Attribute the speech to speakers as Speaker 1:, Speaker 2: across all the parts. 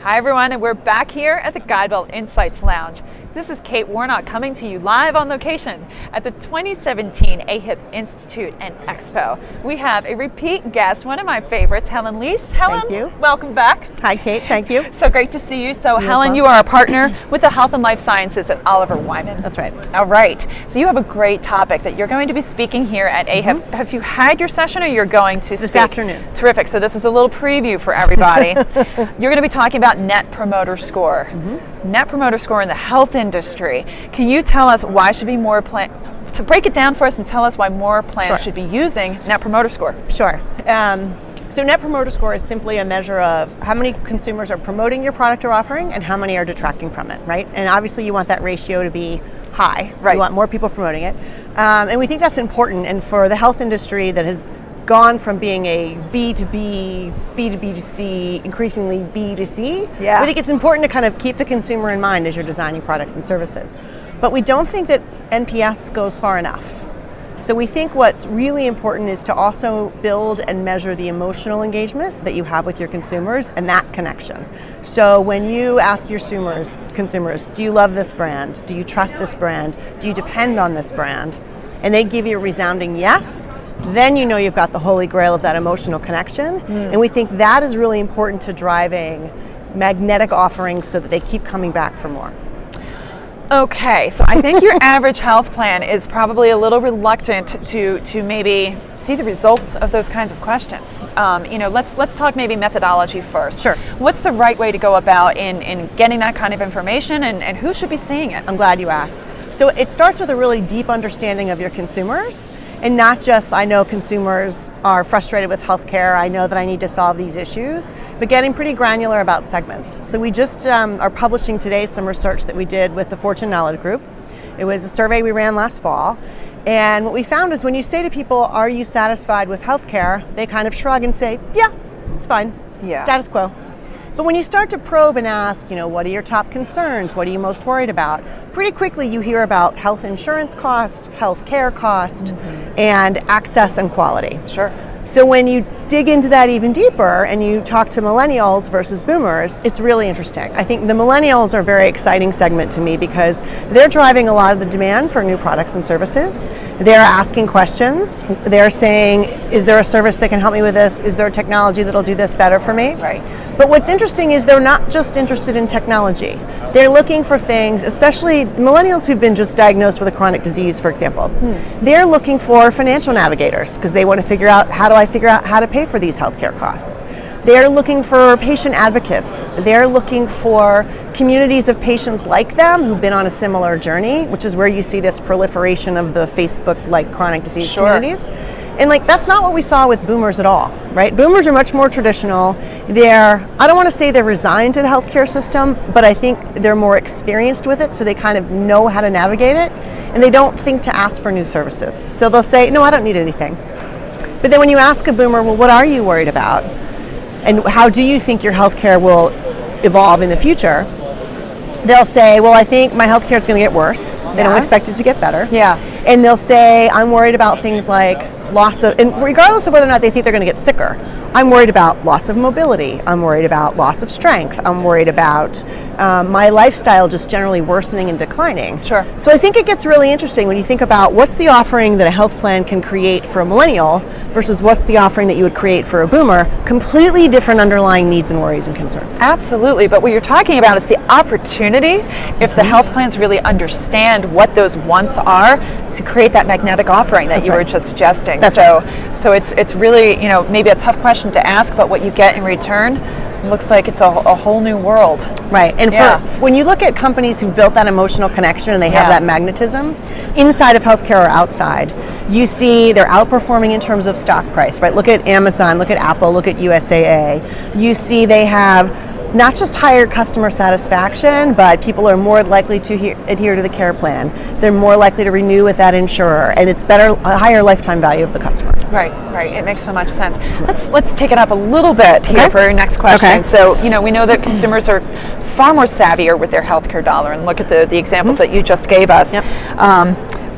Speaker 1: Hi everyone, and we're back here at the Guidewell Insights Lounge. This is Kate Warnock coming to you live on location at the 2017 AHIP Institute and Expo. We have a repeat guest, one of my favorites, Helen Leis. Helen,
Speaker 2: thank you.
Speaker 1: Welcome back.
Speaker 2: Hi Kate, thank you.
Speaker 1: So great to see you. So Helen, you are a partner with the Health and Life Sciences at Oliver Wyman.
Speaker 2: That's right.
Speaker 1: All right. So you have a great topic that you're going to be speaking here at AHIP. Have you had your session or you're going to speak?
Speaker 2: This afternoon.
Speaker 1: Terrific. So this is a little preview for everybody. You're going to be talking about Net Promoter Score. Net Promoter Score in the health industry. Can you tell us why should be more to break it down for us and tell us why more plans should be using Net Promoter Score?
Speaker 2: Sure. So Net Promoter Score is simply a measure of how many consumers are promoting your product or offering and how many are detracting from it, right? And obviously you want that ratio to be high.
Speaker 1: Right.
Speaker 2: You want more people promoting it. And we think that's important. And for the health industry that has gone from being a B2B, B2B2C, increasingly B2C, we think it's important to kind of keep the consumer in mind as you're designing products and services. But we don't think that NPS goes far enough. So we think what's really important is to also build and measure the emotional engagement that you have with your consumers and that connection. So when you ask your consumers, do you love this brand? Do you trust this brand? Do you depend on this brand? And they give you a resounding yes, then you know you've got the holy grail of that emotional connection. And we think that is really important to driving magnetic offerings so that they keep coming back for more.
Speaker 1: Okay, so I think your average health plan is probably a little reluctant to maybe see the results of those kinds of questions. Let's talk maybe methodology first.
Speaker 2: Sure.
Speaker 1: What's the right way to go about in getting that kind of information and who should be seeing it?
Speaker 2: I'm glad you asked. So it starts with a really deep understanding of your consumers, and not just, I know consumers are frustrated with healthcare, I know that I need to solve these issues, but getting pretty granular about segments. So we just are publishing today some research that we did with the Fortune Knowledge Group. It was a survey we ran last fall, and what we found is when you say to people, are you satisfied with healthcare, they kind of shrug and say, yeah, it's fine, status quo. But when you start to probe and ask, what are your top concerns? What are you most worried about? Pretty quickly you hear about health insurance cost, health care cost, and access and quality.
Speaker 1: Sure.
Speaker 2: So when you dig into that even deeper and you talk to millennials versus boomers, it's really interesting. I think the millennials are a very exciting segment to me because they're driving a lot of the demand for new products and services. They're asking questions. They're saying, is there a service that can help me with this? Is there a technology that'll do this better for me?
Speaker 1: Right.
Speaker 2: But what's interesting is they're not just interested in technology. They're looking for things, especially millennials who've been just diagnosed with a chronic disease, for example. They're looking for financial navigators because they want to figure out, how do I figure out how to pay for these healthcare costs? They're looking for patient advocates. They're looking for communities of patients like them who've been on a similar journey, which is where you see this proliferation of the Facebook-like chronic disease communities. And that's not what we saw with boomers at all, right? Boomers are much more traditional. I don't want to say they're resigned to the healthcare system, but I think they're more experienced with it, so they kind of know how to navigate it, and they don't think to ask for new services. So they'll say, no, I don't need anything. But then when you ask a boomer, well, what are you worried about? And how do you think your healthcare will evolve in the future? They'll say, well, I think my healthcare is going to get worse. They don't expect it to get better. And they'll say, I'm worried about things like loss of, and regardless of whether or not they think they're going to get sicker, I'm worried about loss of mobility. I'm worried about loss of strength. I'm worried about my lifestyle just generally worsening and declining.
Speaker 1: Sure.
Speaker 2: So I think it gets really interesting when you think about what's the offering that a health plan can create for a millennial versus what's the offering that you would create for a boomer. Completely different underlying needs and worries and concerns.
Speaker 1: Absolutely, but what you're talking about is the opportunity, if the health plans really understand what those wants are, to create that magnetic offering that you were just suggesting. So it's really, maybe a tough question to ask, but what you get in return looks like it's a whole new world.
Speaker 2: Right, and when you look at companies who've built that emotional connection and they have that magnetism, inside of healthcare or outside, you see they're outperforming in terms of stock price, right? Look at Amazon, look at Apple, look at USAA. You see they have not just higher customer satisfaction, but people are more likely to adhere to the care plan. They're more likely to renew with that insurer, and it's a higher lifetime value of the customer.
Speaker 1: Right. It makes so much sense. Let's take it up a little bit here for our next question.
Speaker 2: Okay.
Speaker 1: So, we know that consumers are far more savvier with their healthcare dollar, and look at the examples that you just gave us.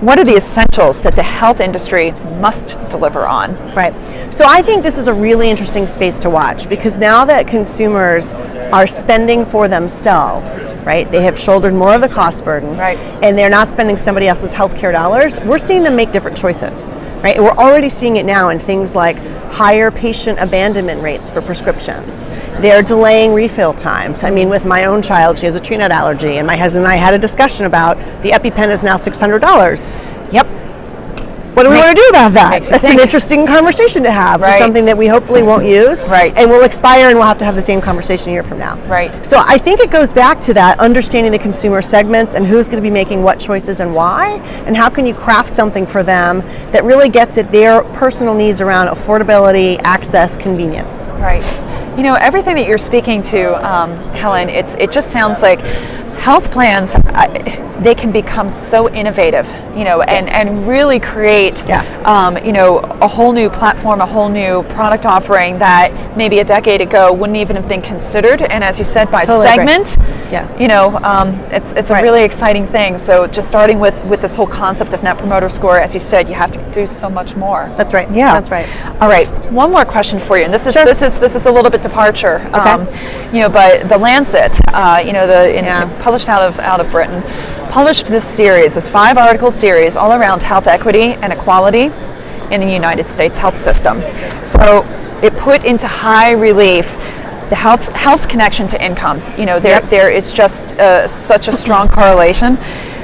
Speaker 1: what are the essentials that the health industry must deliver on?
Speaker 2: Right. So I think this is a really interesting space to watch, because now that consumers are spending for themselves, right? They have shouldered more of the cost burden,
Speaker 1: Right.
Speaker 2: and they're not spending somebody else's healthcare dollars. We're seeing them make different choices, right? And we're already seeing it now in things like higher patient abandonment rates for prescriptions. They're delaying refill times. I mean, with my own child, she has a tree nut allergy, and my husband and I had a discussion about the EpiPen is now $600.
Speaker 1: Yep.
Speaker 2: What do we want to do about that?
Speaker 1: Makes you
Speaker 2: That's an
Speaker 1: think.
Speaker 2: interesting conversation to have for
Speaker 1: Right.
Speaker 2: something that we hopefully won't use,
Speaker 1: Right.
Speaker 2: and will expire, and we'll have to have the same conversation a year from now.
Speaker 1: Right.
Speaker 2: So I think it goes back to that, understanding the consumer segments and who's going to be making what choices and why, and how can you craft something for them that really gets at their personal needs around affordability, access, convenience.
Speaker 1: Right. You know, everything that you're speaking to, Helen, it just sounds like health plans, they can become so innovative, you know, and really create,
Speaker 2: Yes.
Speaker 1: you know, a whole new platform, a whole new product offering that maybe a decade ago wouldn't even have been considered. And as you said, by
Speaker 2: Totally agree.
Speaker 1: segment,
Speaker 2: Yes.
Speaker 1: you know, it's a
Speaker 2: Right.
Speaker 1: really exciting thing. So just starting with this whole concept of Net Promoter Score, as you said, you have to do so much more.
Speaker 2: That's right.
Speaker 1: Yeah,
Speaker 2: That's right.
Speaker 1: All right, one more question for you, and this is
Speaker 2: Sure.
Speaker 1: this is a little bit departure.
Speaker 2: Okay.
Speaker 1: You know, but the Lancet, you know,
Speaker 2: Yeah.
Speaker 1: published out of Britain, published this series, this 5-article series, all around health equity and equality in the United States health system. So it put into high relief the health's connection to income. You know, there is just such a strong correlation.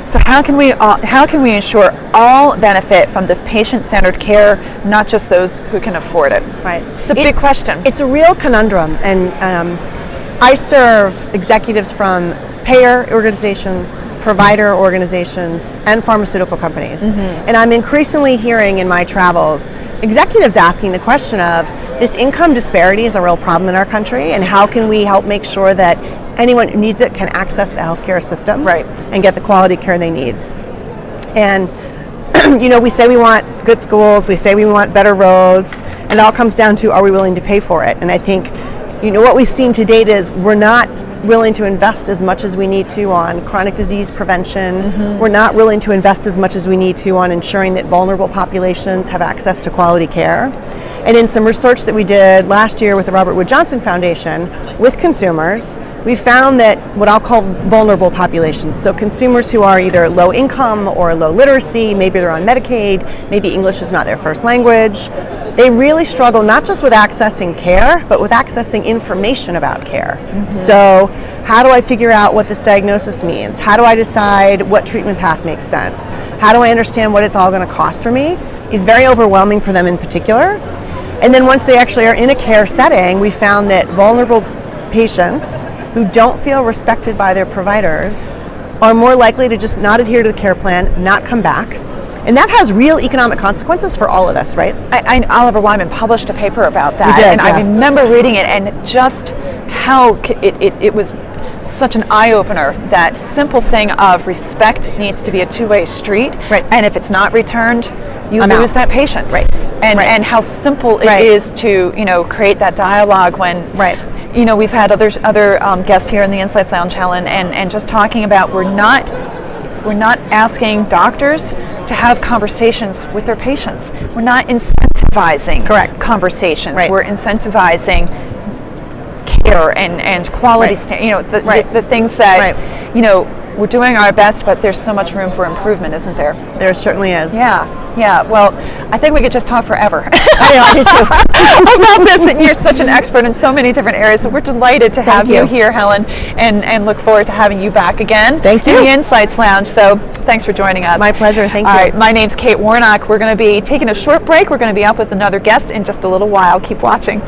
Speaker 1: So how can we ensure all benefit from this patient-centered care, not just those who can afford it?
Speaker 2: Right.
Speaker 1: It's a big question.
Speaker 2: It's a real conundrum, and I serve executives from payer organizations, provider organizations, and pharmaceutical companies. And I'm increasingly hearing in my travels executives asking the question of, this income disparity is a real problem in our country, and how can we help make sure that anyone who needs it can access the healthcare system,
Speaker 1: Right.
Speaker 2: and get the quality care they need. And you know, we say we want good schools, we say we want better roads, and it all comes down to, are we willing to pay for it? And I think, you know, what we've seen to date is we're not willing to invest as much as we need to on chronic disease prevention. We're not willing to invest as much as we need to on ensuring that vulnerable populations have access to quality care. And in some research that we did last year with the Robert Wood Johnson Foundation with consumers, we found that what I'll call vulnerable populations, so consumers who are either low income or low literacy, maybe they're on Medicaid, maybe English is not their first language, they really struggle not just with accessing care, but with accessing information about care. So how do I figure out what this diagnosis means? How do I decide what treatment path makes sense? How do I understand what it's all going to cost for me? Is very overwhelming for them in particular. And then once they actually are in a care setting, we found that vulnerable patients who don't feel respected by their providers are more likely to just not adhere to the care plan, not come back. And that has real economic consequences for all of us, right?
Speaker 1: Oliver Wyman published a paper about that,
Speaker 2: He did,
Speaker 1: and I
Speaker 2: yes.
Speaker 1: remember reading it, and just how it was such an eye-opener. That simple thing of respect needs to be a two-way street,
Speaker 2: Right.
Speaker 1: and if it's not returned, you
Speaker 2: I'm
Speaker 1: lose
Speaker 2: out.
Speaker 1: that patient.
Speaker 2: Right.
Speaker 1: And
Speaker 2: Right.
Speaker 1: and how simple it
Speaker 2: Right.
Speaker 1: is to, you know, create that dialogue when.
Speaker 2: Right.
Speaker 1: You know, we've had other guests here in the Insights Lounge, Helen, and just talking about we're not asking doctors to have conversations with their patients. We're not incentivizing
Speaker 2: Correct.
Speaker 1: conversations.
Speaker 2: Right.
Speaker 1: We're incentivizing care and quality.
Speaker 2: Right.
Speaker 1: You know,
Speaker 2: Right.
Speaker 1: the things that
Speaker 2: Right.
Speaker 1: you know, we're doing our best, but there's so much room for improvement, isn't there?
Speaker 2: There certainly is.
Speaker 1: Yeah. Well, I think we could just talk forever
Speaker 2: I know, me too.
Speaker 1: about this, and you're such an expert in so many different areas. So we're delighted to have you
Speaker 2: you.
Speaker 1: here, Helen, and look forward to having you back again.
Speaker 2: Thank you.
Speaker 1: In the Insights Lounge. So thanks for joining us.
Speaker 2: My pleasure. Thank
Speaker 1: All
Speaker 2: you.
Speaker 1: right, my name's Kate Warnock. We're going to be taking a short break. We're going to be up with another guest in just a little while. Keep watching.